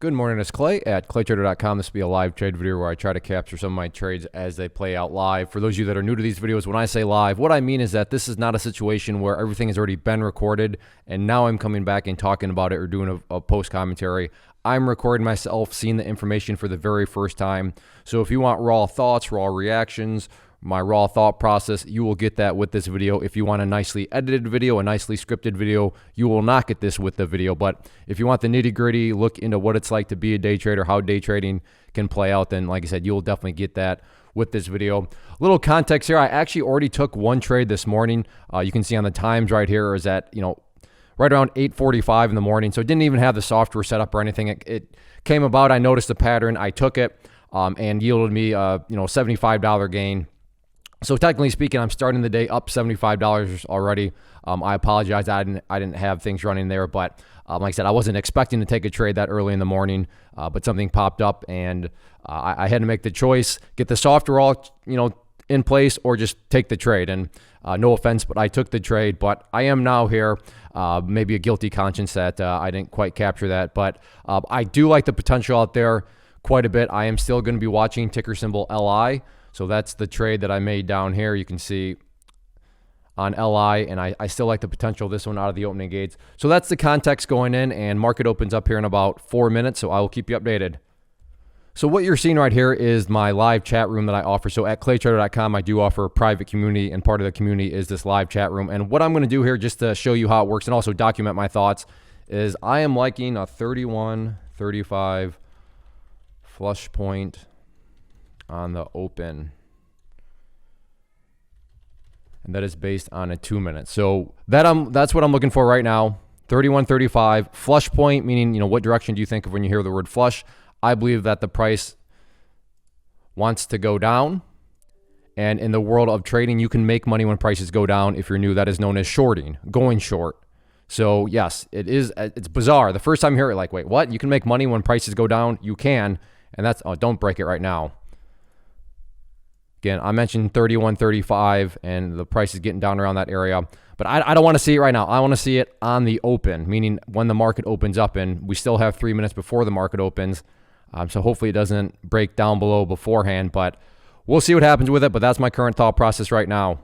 Good morning, it's Clay at claytrader.com. This will be a live trade video where I try to capture some of my trades as they play out live. For those of you that are new to these videos, when I say live, what I mean is that this is not a situation where everything has already been recorded and now I'm coming back and talking about it or doing a post commentary. I'm recording myself, seeing the information for the very first time. So if you want raw thoughts, raw reactions, my raw thought process, you will get that with this video. If you want a nicely edited video, a nicely scripted video, you will not get this with the video. But if you want the nitty gritty look into what it's like to be a day trader, how day trading can play out, then like I said, you'll definitely get that with this video. A little context here. I actually already took one trade this morning. You can see on the times right here is at, right around 8:45 in the morning. So it didn't even have the software set up or anything. It came about. I noticed the pattern. I took it and yielded me a $75 gain. So technically speaking, I'm starting the day up $75 already. I apologize. I didn't have things running there, but like I said, I wasn't expecting to take a trade that early in the morning, but something popped up and I had to make the choice, get the software all in place or just take the trade. And no offense, but I took the trade. But I am now here, maybe a guilty conscience that I didn't quite capture that. But I do like the potential out there quite a bit. I am still going to be watching ticker symbol LI. So that's the trade that I made down here. You can see on LI, and I still like the potential of this one out of the opening gates. So that's the context going in, and market opens up here in about 4 minutes, so I will keep you updated. So what you're seeing right here is my live chat room that I offer. So at claytrader.com, I do offer a private community, and part of the community is this live chat room. And what I'm going to do here, just to show you how it works and also document my thoughts, is I am liking a 31.35 flush point on the open, and that is based on a 2 minute. So that's what I'm looking for right now. 31.35 flush point, meaning what direction do you think of when you hear the word flush? I believe that the price wants to go down, and in the world of trading, you can make money when prices go down. If you're new, that is known as shorting, going short. So yes, it's bizarre. The first time you hear it, like, wait, what? You can make money when prices go down? You can, and that's, don't break it right now. Again, I mentioned 31.35 and the price is getting down around that area, but I don't want to see it right now. I want to see it on the open, meaning when the market opens up, and we still have 3 minutes before the market opens. So hopefully it doesn't break down below beforehand, but we'll see what happens with it. But that's my current thought process right now.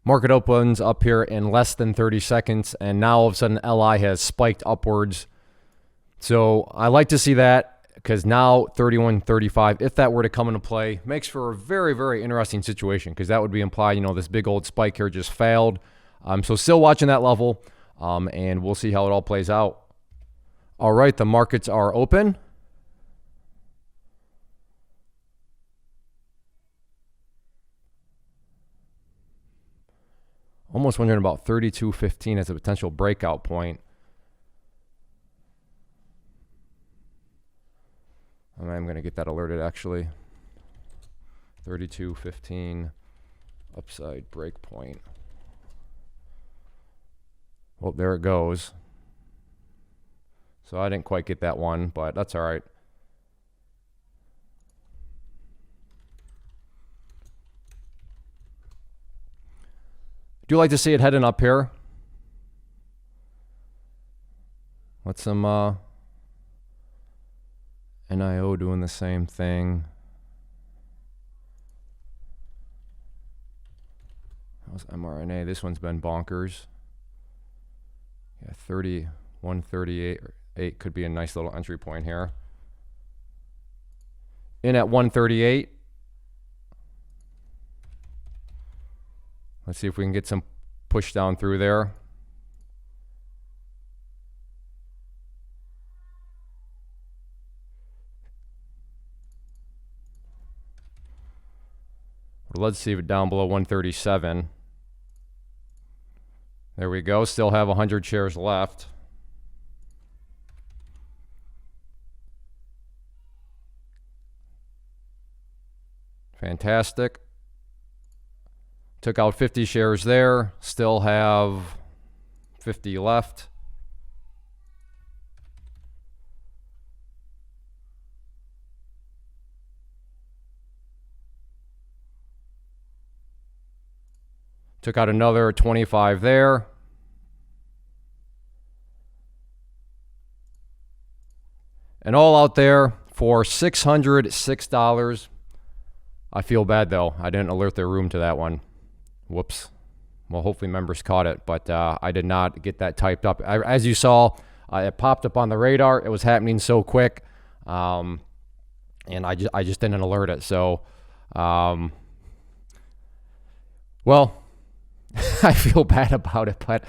Market opens up here in less than 30 seconds, and now all of a sudden LI has spiked upwards. So I like to see that, because now 31.35, if that were to come into play, makes for a very, very interesting situation, because that would be implied, this big old spike here just failed. So still watching that level, and we'll see how it all plays out. All right, the markets are open. Almost wondering about 32.15 as a potential breakout point. I'm going to get that alerted actually. 32.15 upside break point. Well, there it goes. So I didn't quite get that one, but that's all right. Do like to see it heading up here. Let some NIO doing the same thing. How's mRNA? This one's been bonkers. Yeah, 31.38 could be a nice little entry point here. In at 138. Let's see if we can get some push down through there. Let's see it down below 137. There we go. Still have 100 shares left. Fantastic. Took out 50 shares there. Still have 50 left. Took out another 25 there. And all out there for $606. I feel bad though. I didn't alert their room to that one. Whoops. Well, hopefully members caught it, but I did not get that typed up. As you saw, it popped up on the radar. It was happening so quick, and I just didn't alert it. So, well, I feel bad about it, but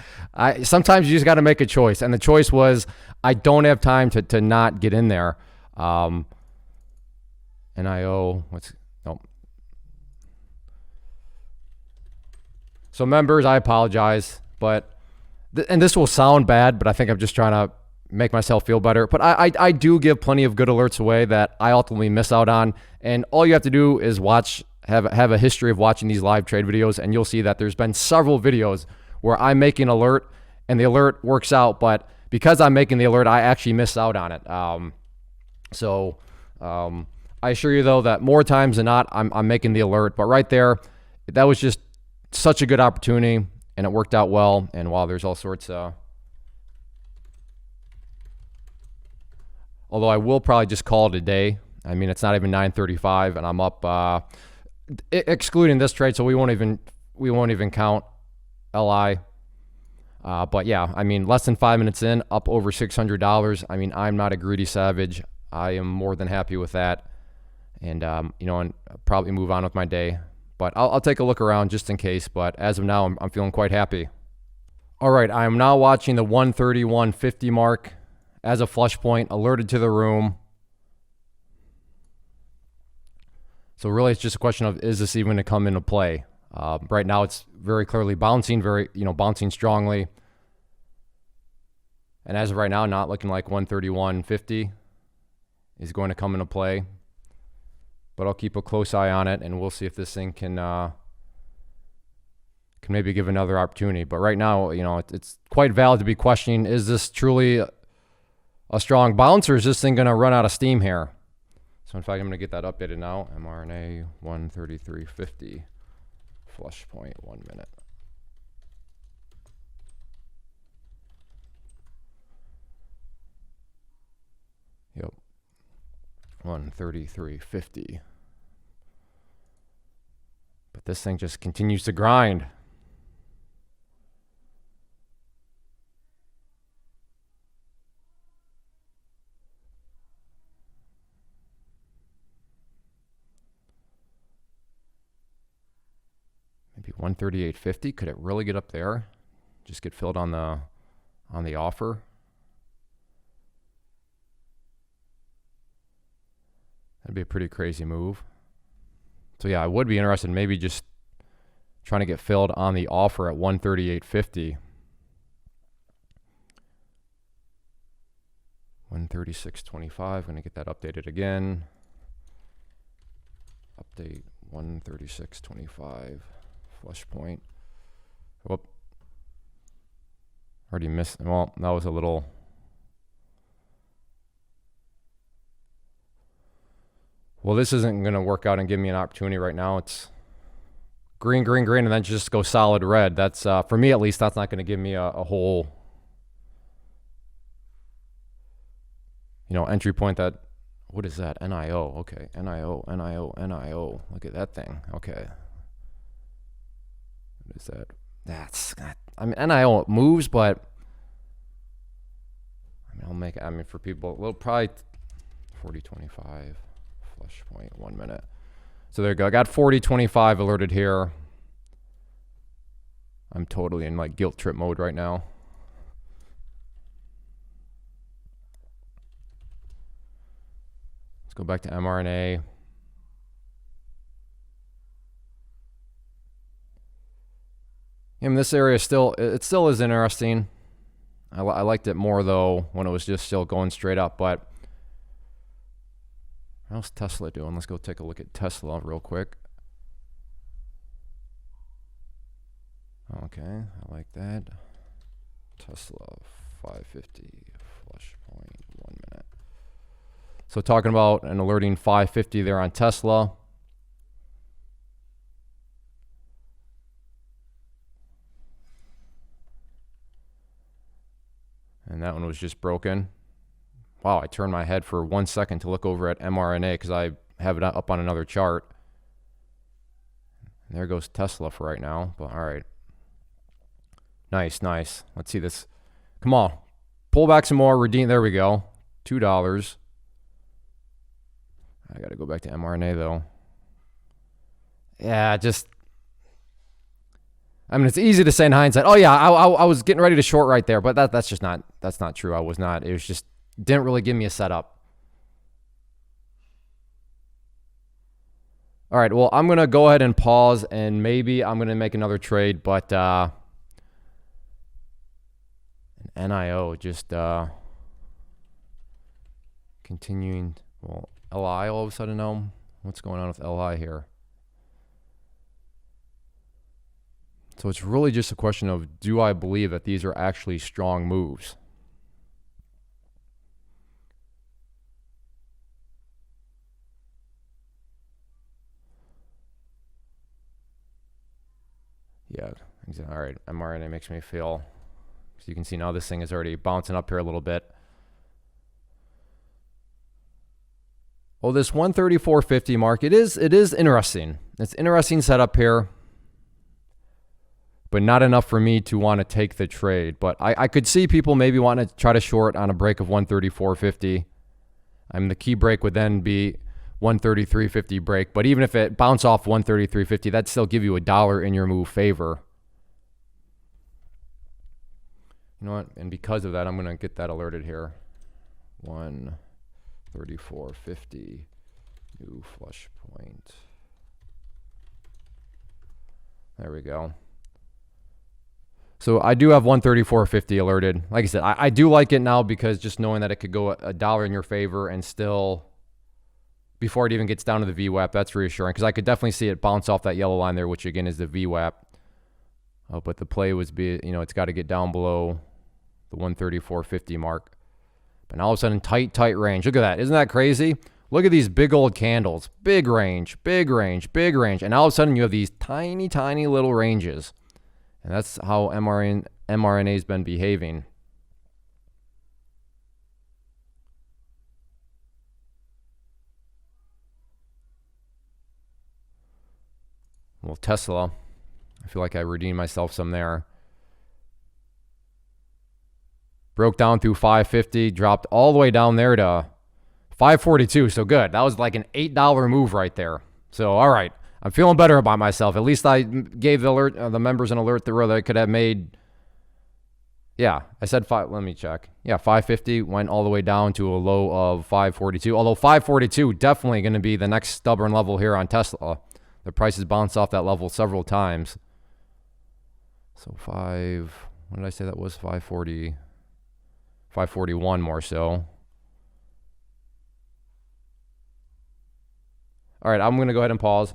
sometimes you just got to make a choice, and the choice was I don't have time to not get in there. NIO, So members, I apologize, but and this will sound bad, but I think I'm just trying to make myself feel better. But I do give plenty of good alerts away that I ultimately miss out on, and all you have to do is have a history of watching these live trade videos, and you'll see that there's been several videos where I'm making an alert and the alert works out, but because I'm making the alert, I actually miss out on it. I assure you though that more times than not, I'm making the alert. But right there, that was just such a good opportunity, and it worked out well. And while there's all sorts of, although I will probably just call it a day. I mean, it's not even 9:35, and I'm up, excluding this trade, so we won't even count LI. But yeah, I mean, less than 5 minutes in, up over $600. I mean, I'm not a greedy savage. I am more than happy with that, and and probably move on with my day. But I'll take a look around just in case. But as of now, I'm feeling quite happy. All right, I am now watching the 131.50 mark as a flush point, alerted to the room. So really, it's just a question of, is this even going to come into play? Right now, it's very clearly bouncing, bouncing strongly. And as of right now, not looking like 131.50 is going to come into play. But I'll keep a close eye on it, and we'll see if this thing can maybe give another opportunity. But right now, it's quite valid to be questioning, is this truly a strong bounce, or is this thing going to run out of steam here? So in fact, I'm going to get that updated now. mRNA 133.50, flush point, 1 minute. Yep, 133.50. But this thing just continues to grind. Maybe 138.50. Could it really get up there? Just get filled on the offer. That'd be a pretty crazy move. So yeah, I would be interested in maybe just trying to get filled on the offer at 138.50. 136.25. Going to get that updated again. Update 136.25. Flush point. Whoop. Already missed. Well, that was a little. Well, this isn't going to work out and give me an opportunity right now. It's green, green, green, and then just go solid red. That's, for me at least, that's not going to give me a whole, entry point that, what is that? NIO. Okay. NIO, NIO, NIO. Look at that thing. Okay. What is that? That's, NIO moves, but, for people, well, probably 40.25. Flush point, 1 minute. So there you go. I got 40.25 alerted here. I'm totally in like guilt trip mode right now. Let's go back to mRNA. This area still is interesting. I liked it more though when it was just still going straight up, but how's Tesla doing? Let's go take a look at Tesla real quick. Okay, I like that. Tesla 550 flush point, 1 minute. So talking about an alerting 550 there on Tesla. And that one was just broken. Wow, I turned my head for 1 second to look over at mRNA because I have it up on another chart. And there goes Tesla for right now. But all right. Nice, nice. Let's see this. Come on. Pull back some more. Redeem. There we go. $2. I got to go back to mRNA though. Yeah, just. I mean, it's easy to say in hindsight. Oh yeah, I was getting ready to short right there, but that's just not. That's not true. I was not. It was just didn't really give me a setup. All right. Well, I'm gonna go ahead and pause, and maybe I'm gonna make another trade, but NIO just continuing. Well, LI all of a sudden now. What's going on with LI here? So it's really just a question of, do I believe that these are actually strong moves? Yeah, exactly. All right, mRNA makes me feel. So you can see now this thing is already bouncing up here a little bit. Well, this 134.50 mark, it is interesting. It's interesting setup here, but not enough for me to want to take the trade. But I could see people maybe wanting to try to short on a break of 134.50. I mean, the key break would then be 133.50 break. But even if it bounce off 133.50, that'd still give you $1 in your move favor. You know what? And because of that, I'm going to get that alerted here. 134.50 new flush point. There we go. So I do have 134.50 alerted. Like I said, I do like it now because just knowing that it could go $1 in your favor and still, before it even gets down to the VWAP, that's reassuring because I could definitely see it bounce off that yellow line there, which again is the VWAP. But the play was, it's got to get down below the 134.50 mark. But now all of a sudden, tight range. Look at that. Isn't that crazy? Look at these big old candles. Big range, big range, big range. And all of a sudden, you have these tiny, tiny little ranges. And that's how mRNA has been behaving. Well, Tesla, I feel like I redeemed myself some there. Broke down through 550, dropped all the way down there to 542. So good. That was like an $8 move right there. So, all right. I'm feeling better about myself. At least I gave the members an alert where they could have made. Yeah, I said five. Let me check. Yeah, 550 went all the way down to a low of 542. Although 542 definitely going to be the next stubborn level here on Tesla. The price has bounced off that level several times. So what did I say that was? 540, 541 more so. All right, I'm going to go ahead and pause.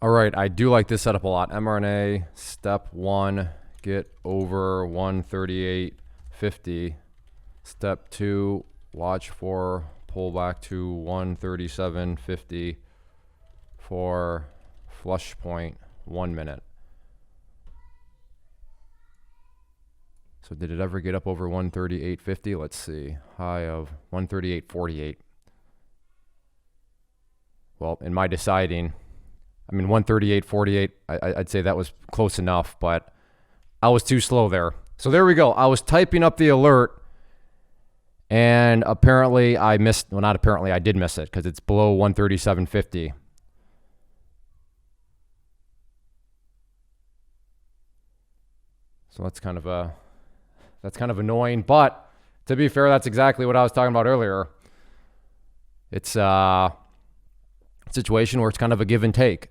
All right, I do like this setup a lot. mRNA, step 1, get over 138.50. Step 2, watch for pullback to 137.50 for flush point 1 minute. So did it ever get up over 138.50? Let's see. High of 138.48. Well, in my deciding, 138.48, I'd say that was close enough, but I was too slow there. So there we go. I was typing up the alert, and apparently I missed, well, not apparently, I did miss it because it's below 137.50. So that's kind of annoying, but to be fair, that's exactly what I was talking about earlier. It's a situation where it's kind of a give and take.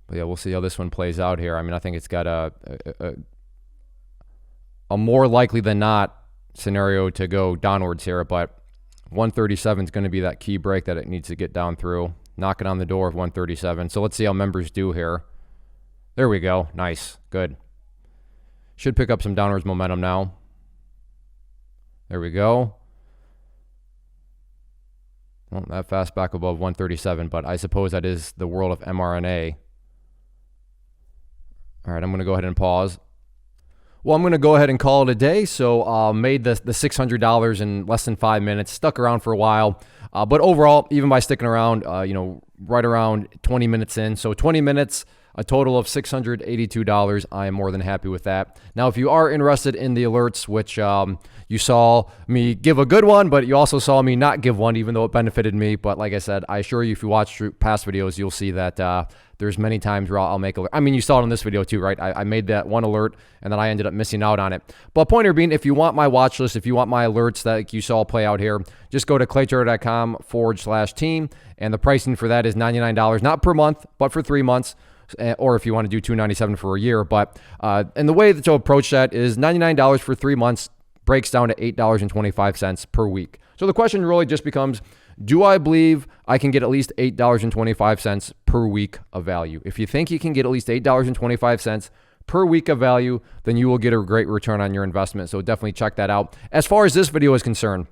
But yeah, we'll see how this one plays out here. I think it's got a more likely than not scenario to go downwards here, but 137 is going to be that key break that it needs to get down through. Knocking on the door of 137. So let's see how members do here. There we go. Nice. Good. Should pick up some downwards momentum now. There we go. Well, that fast back above 137, but I suppose that is the world of mRNA. All right, I'm going to go ahead and pause. Well, I'm going to go ahead and call it a day. So made the $600 in less than 5 minutes, stuck around for a while. But overall, even by sticking around, right around 20 minutes in. So 20 minutes, a total of $682. I am more than happy with that. Now, if you are interested in the alerts, which you saw me give a good one, but you also saw me not give one, even though it benefited me. But like I said, I assure you, if you watch past videos, you'll see that there's many times where I'll make alert. I mean, you saw it in this video too, right? I made that one alert and then I ended up missing out on it. But pointer being, if you want my watch list, if you want my alerts that you saw play out here, just go to claytrader.com/team. And the pricing for that is $99, not per month, but for 3 months. Or if you want to do $297 for a year. But and the way to approach that is $99 for 3 months breaks down to $8.25 per week. So the question really just becomes, do I believe I can get at least $8.25 per week of value? If you think you can get at least $8.25 per week of value, then you will get a great return on your investment. So definitely check that out. As far as this video is concerned,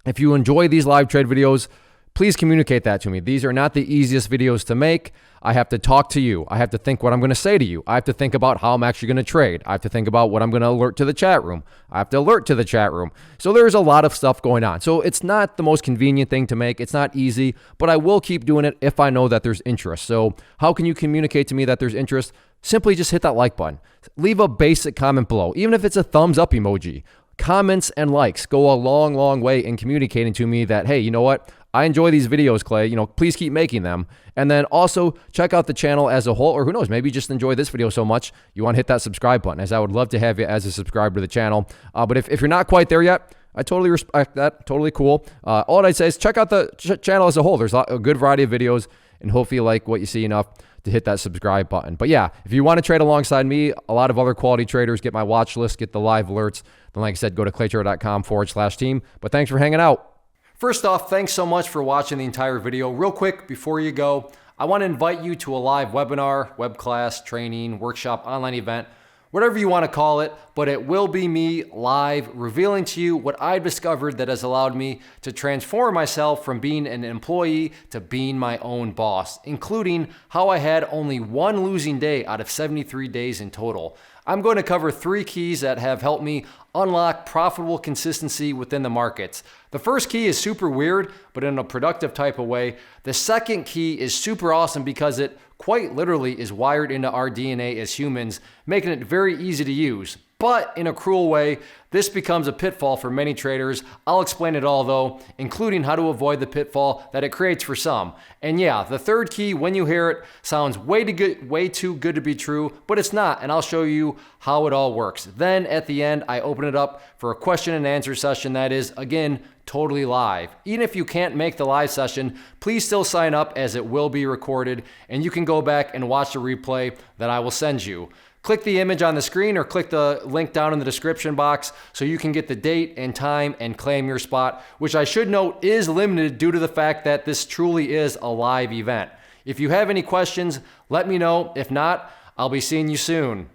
if you enjoy these live trade videos, please communicate that to me. These are not the easiest videos to make. I have to talk to you. I have to think what I'm going to say to you. I have to think about how I'm actually going to trade. I have to think about what I'm going to alert to the chat room. I have to alert to the chat room. So there's a lot of stuff going on. So it's not the most convenient thing to make. It's not easy, but I will keep doing it if I know that there's interest. So how can you communicate to me that there's interest? Simply just hit that like button. Leave a basic comment below, even if it's a thumbs up emoji. Comments and likes go a long, long way in communicating to me that, hey, you know what? I enjoy these videos, Clay. Please keep making them. And then also check out the channel as a whole, or who knows, maybe you just enjoy this video so much you want to hit that subscribe button, as I would love to have you as a subscriber to the channel. But if you're not quite there yet, I totally respect that. Totally cool. All I'd say is check out the channel as a whole. There's a good variety of videos, and hopefully you like what you see enough to hit that subscribe button. But yeah, if you want to trade alongside me, a lot of other quality traders, get my watch list, get the live alerts, then like I said, go to claytrader.com/team. But thanks for hanging out. First off, thanks so much for watching the entire video. Real quick, before you go, I want to invite you to a live webinar, web class, training, workshop, online event, whatever you want to call it, but it will be me live revealing to you what I've discovered that has allowed me to transform myself from being an employee to being my own boss, including how I had only one losing day out of 73 days in total. I'm going to cover 3 keys that have helped me unlock profitable consistency within the markets. The first key is super weird, but in a productive type of way. The second key is super awesome because it quite literally is wired into our DNA as humans, making it very easy to use. But in a cruel way, this becomes a pitfall for many traders. I'll explain it all though, including how to avoid the pitfall that it creates for some. And yeah, the third key, when you hear it, sounds way too good to be true, but it's not, and I'll show you how it all works. Then at the end, I open it up for a question and answer session that is, again, totally live. Even if you can't make the live session, please still sign up as it will be recorded, and you can go back and watch the replay that I will send you. Click the image on the screen or click the link down in the description box so you can get the date and time and claim your spot, which I should note is limited due to the fact that this truly is a live event. If you have any questions, let me know. If not, I'll be seeing you soon.